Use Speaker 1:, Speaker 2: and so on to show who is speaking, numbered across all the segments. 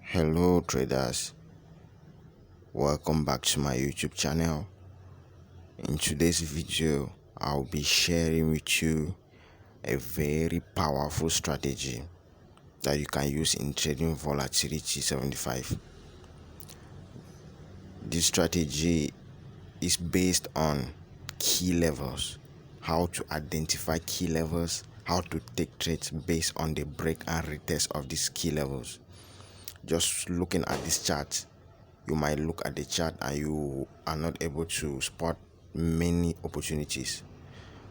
Speaker 1: Hello traders, welcome back to my YouTube channel. In today's video I'll be sharing with you a very powerful strategy that you can use in trading volatility 75. This strategy is based on key levels, how to identify key levels, how to take trades based on the break and retest of these key levels. Just looking at this chart, you might look at the chart and you are not able to spot many opportunities,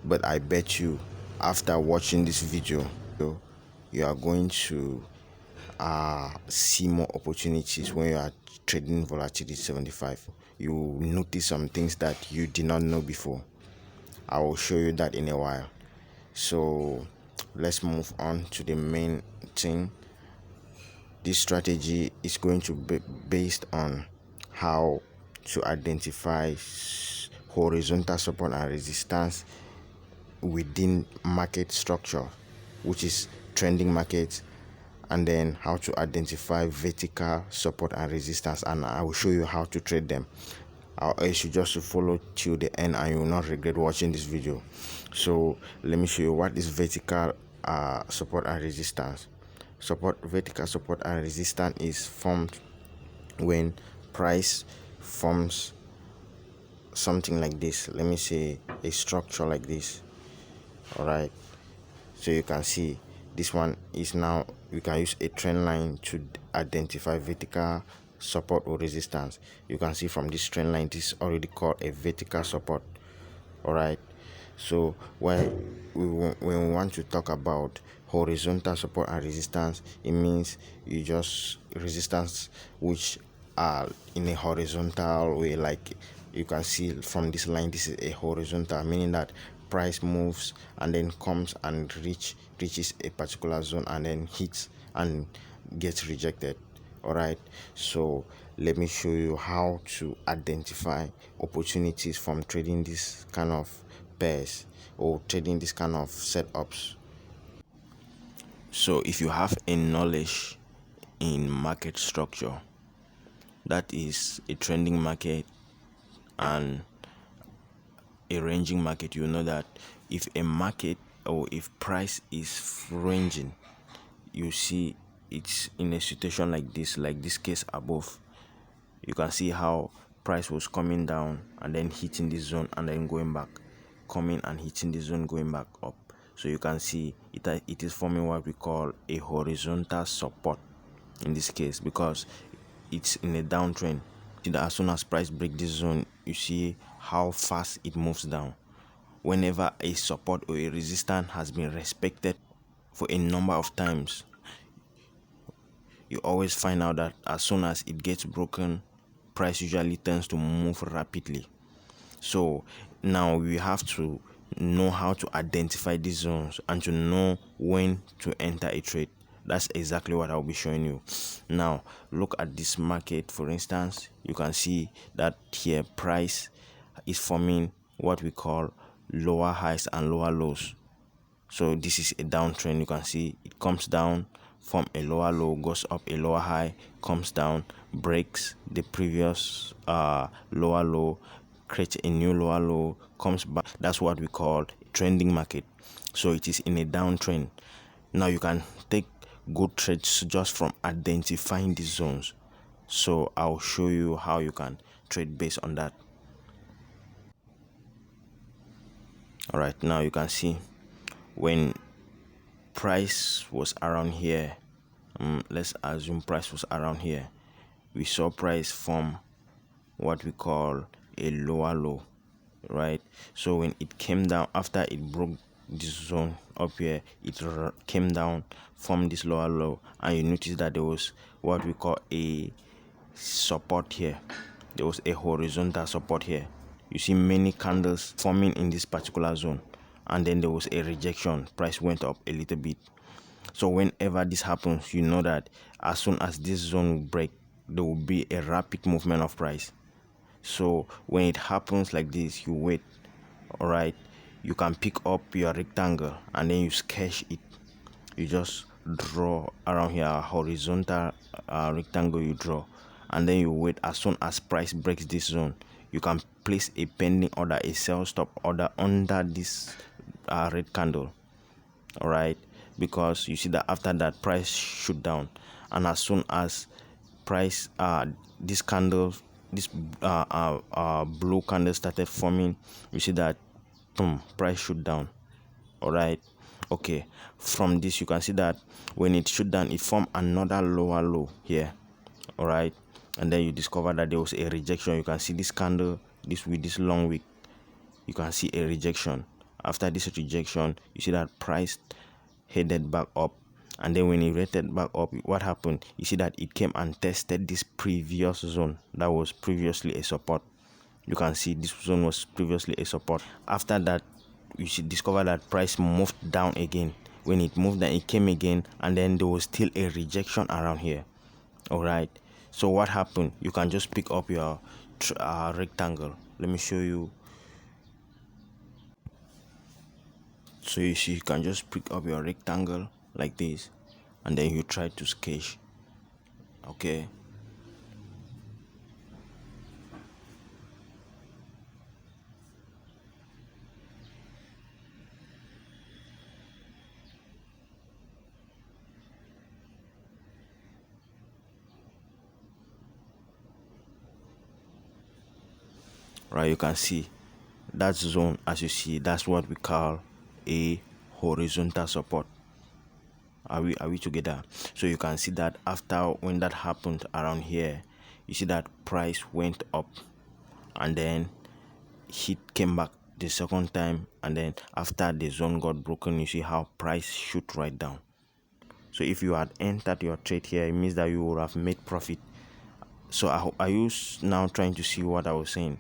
Speaker 1: but I bet you after watching this video you are going to see more opportunities when you are trading volatility 75. You notice some things that you did not know before. I will show you that in a while. So let's move on to the main thing. This strategy is going to be based on how to identify horizontal support and resistance within market structure, which is trending markets, and then how to identify vertical support and resistance, and I will show you how to trade them. I'll urge you just to follow till the end and you will not regret watching this video. So let me show you what is vertical support and resistance. Vertical support and resistance is formed when price forms something like this. Let me say a structure like this. All right, so you can see this one is now, we can use a trend line to identify vertical support or resistance. You can see from this trend line, this is already called a vertical support. All right, so when we want to talk about horizontal support and resistance, it means you just resistance which are in a horizontal way. Like you can see from this line, this is a horizontal, meaning that price moves and then comes and reaches a particular zone and then hits and gets rejected. All right, so let me show you how to identify opportunities from trading this kind of pairs or trading this kind of setups. So if you have a knowledge in market structure, that is a trending market and a ranging market, you know that if a market or if price is ranging, you see it's in a situation like this case above. You can see how price was coming down and then hitting this zone and then going back, coming and hitting the zone, going back up. So you can see it is forming what we call a horizontal support in this case, because it's in a downtrend. As soon as price break this zone, you see how fast it moves down. Whenever a support or a resistance has been respected for a number of times, you always find out that as soon as it gets broken, price usually tends to move rapidly. So now we have to know how to identify these zones and to know when to enter a trade. That's exactly what I'll be showing you. Now look at this market, for instance. You can see that here price is forming what we call lower highs and lower lows. So this is a downtrend. You can see it comes down from a lower low, goes up a lower high, comes down, breaks the previous lower low, creates a new lower low, comes back. That's what we call trending market. So it is in a downtrend. Now you can take good trades just from identifying these zones. So I'll show you how you can trade based on that. All right, now you can see when price was around here, let's assume price was around here, we saw price form what we call a lower low, right? So when it came down, after it broke this zone up here, it came down from this lower low, and you notice that there was what we call a support here. There was a horizontal support here. You see many candles forming in this particular zone, and then there was a rejection. Price went up a little bit. So whenever this happens, you know that as soon as this zone will break, there will be a rapid movement of price. So when it happens like this, you wait. All right, you can pick up your rectangle and then you sketch it. You just draw around here, a horizontal rectangle you draw, and then you wait. As soon as price breaks this zone, you can place a pending order, a sell stop order under this red candle. All right, because you see that after that price shoot down, and as soon as price this candle, this blue candle started forming, you see that boom, price shoot down. All right, okay, from this you can see that when it shoot down, it formed another lower low here. All right, and then you discover that there was a rejection. You can see this candle, this with this long wick, you can see a rejection. After this rejection, you see that price headed back up, and then when it rated back up, what happened? You see that it came and tested this previous zone that was previously a support. You can see this zone was previously a support. After that, you should discover that price moved down again. When it moved down, it came again, and then there was still a rejection around here. All right, so what happened? You can just pick up your rectangle. Let me show you. So you see, you can just pick up your rectangle like this, and then you try to sketch. Okay, right, you can see that zone. As you see, that's what we call a horizontal support. Are we together? So you can see that after when that happened around here, you see that price went up, and then it came back the second time, and then after the zone got broken, you see how price shoot right down. So if you had entered your trade here, it means that you would have made profit. So are you now trying to see what I was saying?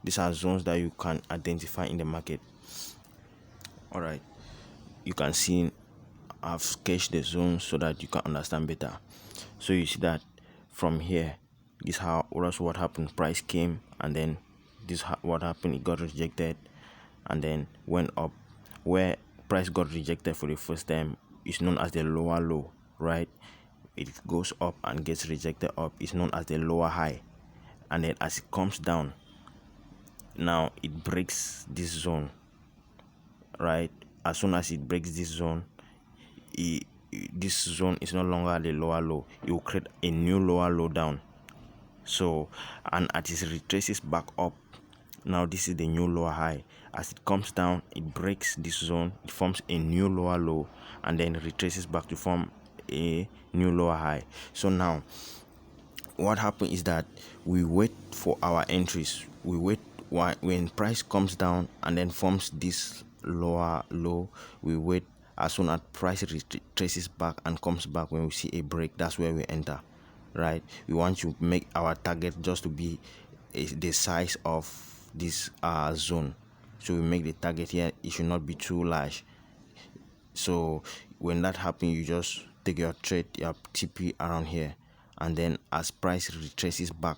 Speaker 1: These are zones that you can identify in the market. All right, you can see I've sketched the zones so that you can understand better. So you see that from here, this how that's what happened. Price came, and then this what happened. It got rejected, and then went up. Where price got rejected for the first time is known as the lower low, right? It goes up and gets rejected up. It's known as the lower high, and then as it comes down, now it breaks this zone, right? As soon as it breaks this zone, this zone is no longer the lower low. It will create a new lower low down. So, and as it retraces back up, now this is the new lower high. As it comes down, it breaks this zone, it forms a new lower low, and then retraces back to form a new lower high. So now what happens is that we wait for our entries. We wait when price comes down and then forms this lower low. We wait. As soon as price retraces back and comes back, when we see a break, that's where we enter, right? We want to make our target just to be the size of this zone. So we make the target here, it should not be too large. So when that happens, you just take your trade, your TP around here, and then as price retraces back,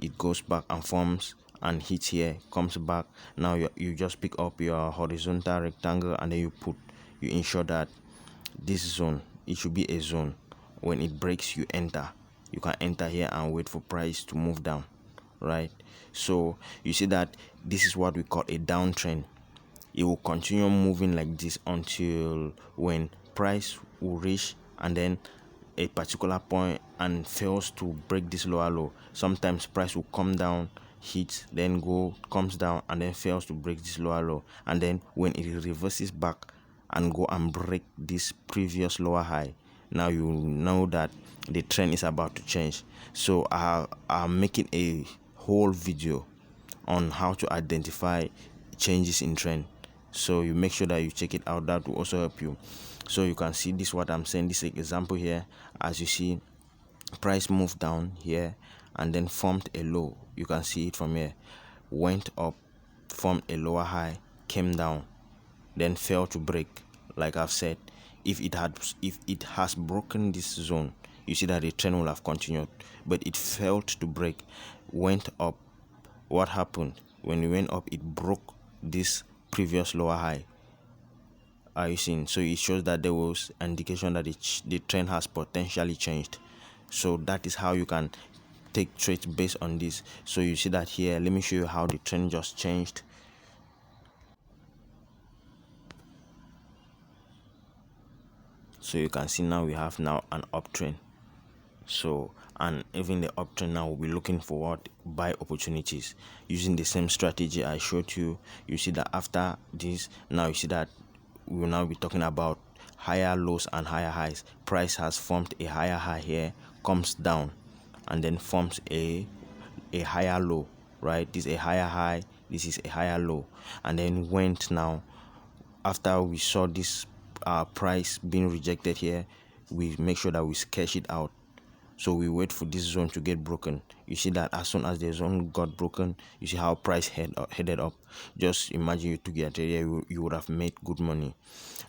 Speaker 1: it goes back and forms and hits here, comes back. Now you just pick up your horizontal rectangle, and then you ensure that this zone, it should be a zone. When it breaks, you enter. You can enter here and wait for price to move down, right? So you see that this is what we call a downtrend. It will continue moving like this until when price will reach and then a particular point and fails to break this lower low. Sometimes price will come down, hits, then comes down, and then fails to break this lower low. And then when it reverses back and go and break this previous lower high, now you know that the trend is about to change. So I'm making a whole video on how to identify changes in trend, so you make sure that you check it out. That will also help you. So you can see this, what I'm saying, this example here. As you see, price moved down here and then formed a low. You can see it from here, went up, formed a lower high, came down, then fell to break. Like I've said, if it has broken this zone, you see that the trend will have continued, but it failed to break, went up. What happened? When it went up, it broke this previous lower high, Are you seeing? So it shows that there was indication that the trend has potentially changed. So that is how you can take trades based on this. So you see that here. Let me show you how the trend just changed. So you can see now we have now an uptrend. So, and even the uptrend now, we'll be looking for what buy opportunities using the same strategy I showed you. You see that after this, now you see that we will now be talking about higher lows and higher highs. Price has formed a higher high here, comes down, and then forms a higher low, right? This is a higher high, this is a higher low, and then went now. After we saw this price being rejected here, we make sure that we sketch it out. So we wait for this zone to get broken. You see that as soon as the zone got broken, you see how price headed up. Just imagine you took your trade, you would have made good money.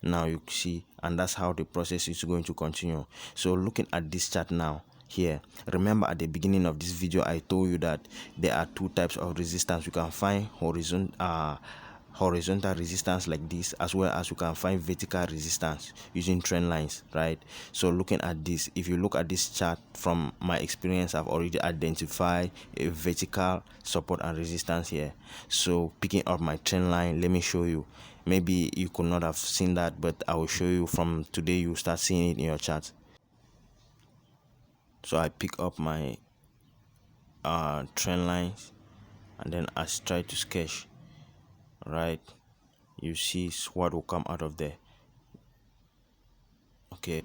Speaker 1: Now you see, and that's how the process is going to continue. So looking at this chart now here, remember at the beginning of this video I told you that there are two types of resistance. You can find horizontal resistance like this, as well as you can find vertical resistance using trend lines, right? So looking at this, if you look at this chart, from my experience I've already identified a vertical support and resistance here. So picking up my trend line, let me show you. Maybe you could not have seen that, but I will show you. From today you start seeing it in your chart. So I pick up my trend lines, and then I try to sketch, right? You see what will come out of there. Okay,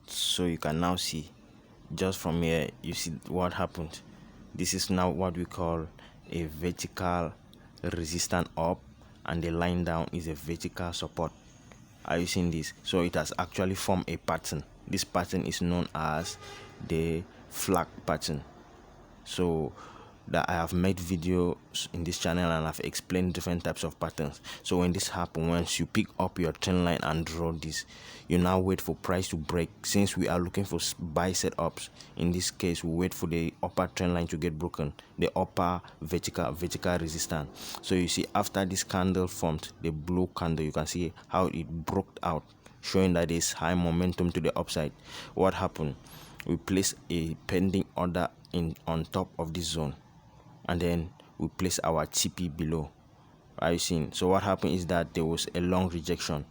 Speaker 1: so you can now see, just from here you see what happened. This is now what we call a vertical resistance up, and the line down is a vertical support. Are you seeing this? So it has actually formed a pattern. This pattern is known as the flag pattern. So that I have made videos in this channel and I've explained different types of patterns. So when this happens, once you pick up your trend line and draw this, you now wait for price to break. Since we are looking for buy setups, in this case we wait for the upper trend line to get broken, the upper vertical resistance. So you see, after this candle formed, the blue candle, you can see how it broke out, showing that there's high momentum to the upside. What happened? We place a pending order on top of this zone, and then we place our TP below. Are you seeing? So what happened is that there was a long rejection.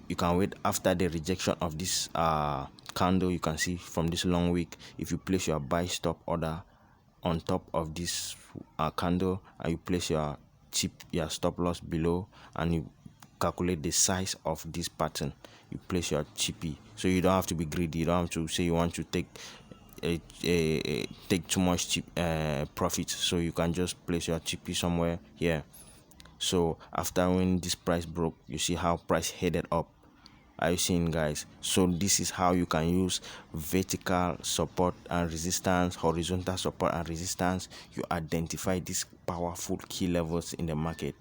Speaker 1: You can wait after the rejection of this candle. You can see from this long wick, if you place your buy stop order on top of this candle, and you place your stop loss below, and you calculate the size of this pattern, you place your TP. So you don't have to be greedy. You don't have to say you want to take take too much profit. So you can just place your TP somewhere here. So after when this price broke, you see how price headed up. Are you seeing, guys? So this is how you can use vertical support and resistance, horizontal support and resistance. You identify these powerful key levels in the market,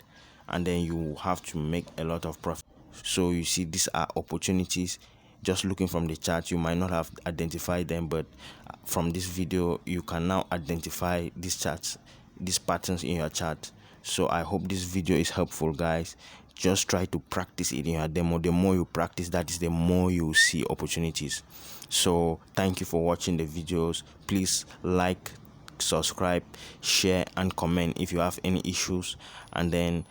Speaker 1: and then you have to make a lot of profit. So you see, these are opportunities. Just looking from the chart, you might not have identified them, but from this video you can now identify these charts, these patterns in your chart. So I hope this video is helpful, guys. Just try to practice it in your demo. The more you practice, that is the more you see opportunities. So thank you for watching the videos. Please like, subscribe, share and comment if you have any issues, and then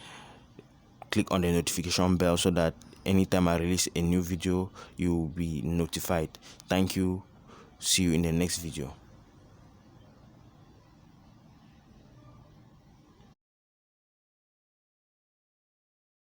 Speaker 1: click on the notification bell so that anytime I release a new video, you will be notified. Thank you. See you in the next video.